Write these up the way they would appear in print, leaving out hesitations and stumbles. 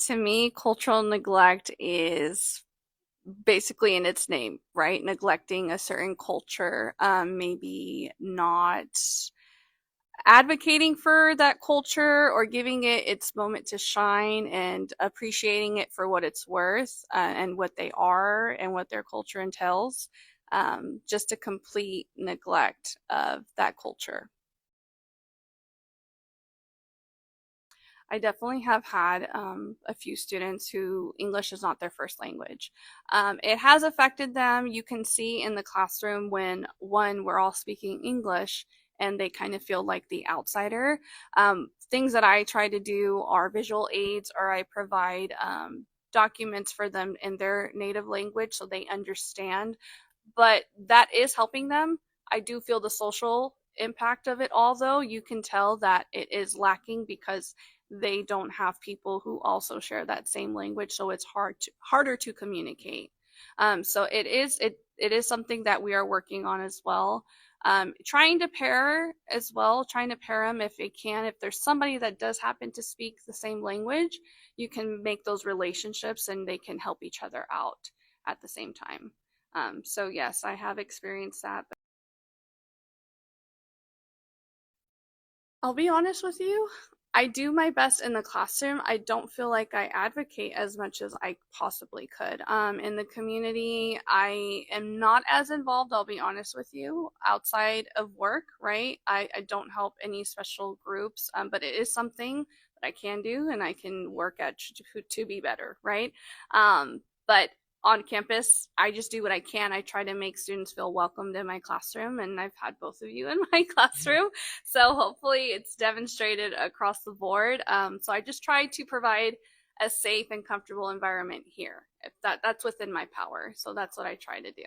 To me, cultural neglect is basically in its name, right? Neglecting a certain culture, maybe not advocating for that culture or giving it its moment to shine and appreciating it for what it's worth and what they are and what their culture entails. Just a complete neglect of that culture. I definitely have had a few students who English is not their first language. It has affected them. You can see in the classroom when, one, we're all speaking English and they kind of feel like the outsider. Things that I try to do are visual aids, or I provide documents for them in their native language so they understand. But that is helping them. I do feel the social impact of it all, though. You can tell that it is lacking because they don't have people who also share that same language, so it's harder to communicate. So it is something that we are working on as well. Trying to pair as well, trying to pair them if it can. If there's somebody that does happen to speak the same language, you can make those relationships and they can help each other out at the same time. So yes, I have experienced that. But I'll be honest with you, I do my best in the classroom. I don't feel like I advocate as much as I possibly could. In the community, I am not as involved, I'll be honest with you, outside of work, right? I don't help any special groups, but it is something that I can do and I can work at to be better, right? But on campus, I just do what I can. I try to make students feel welcomed in my classroom, and I've had both of you in my classroom. So hopefully it's demonstrated across the board. So I just try to provide a safe and comfortable environment here, if that's within my power. So that's what I try to do.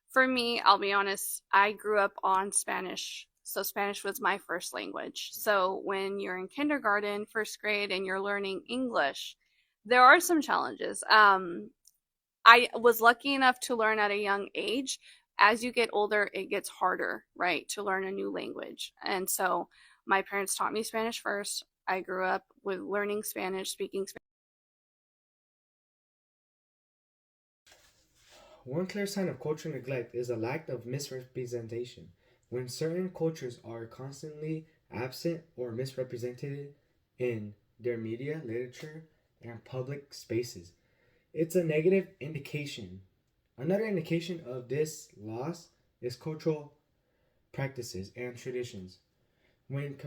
For me, I'll be honest, I grew up on Spanish. So Spanish was my first language. So when you're in kindergarten, first grade, and you're learning English, there are some challenges. I was lucky enough to learn at a young age. As you get older, it gets harder, right, to learn a new language. And so my parents taught me Spanish first. I grew up with learning Spanish, speaking Spanish. One clear sign of cultural neglect is a lack of misrepresentation. When certain cultures are constantly absent or misrepresented in their media, literature, and public spaces, it's a negative indication. Another indication of this loss is cultural practices and traditions. When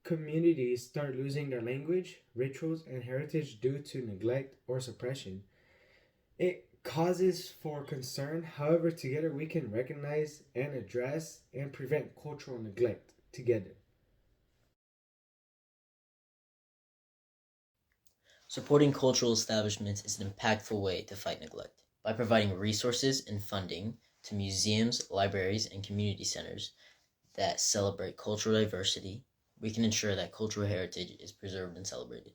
communities start losing their language, rituals, and heritage due to neglect or suppression, it causes for concern. However, together we can recognize and address and prevent cultural neglect together. Supporting cultural establishments is an impactful way to fight neglect. By providing resources and funding to museums, libraries, and community centers that celebrate cultural diversity, we can ensure that cultural heritage is preserved and celebrated.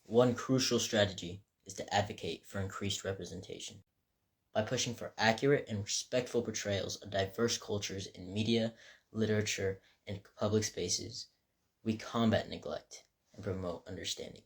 One crucial strategy is to advocate for increased representation. By pushing for accurate and respectful portrayals of diverse cultures in media, literature, and public spaces, we combat neglect and promote understanding.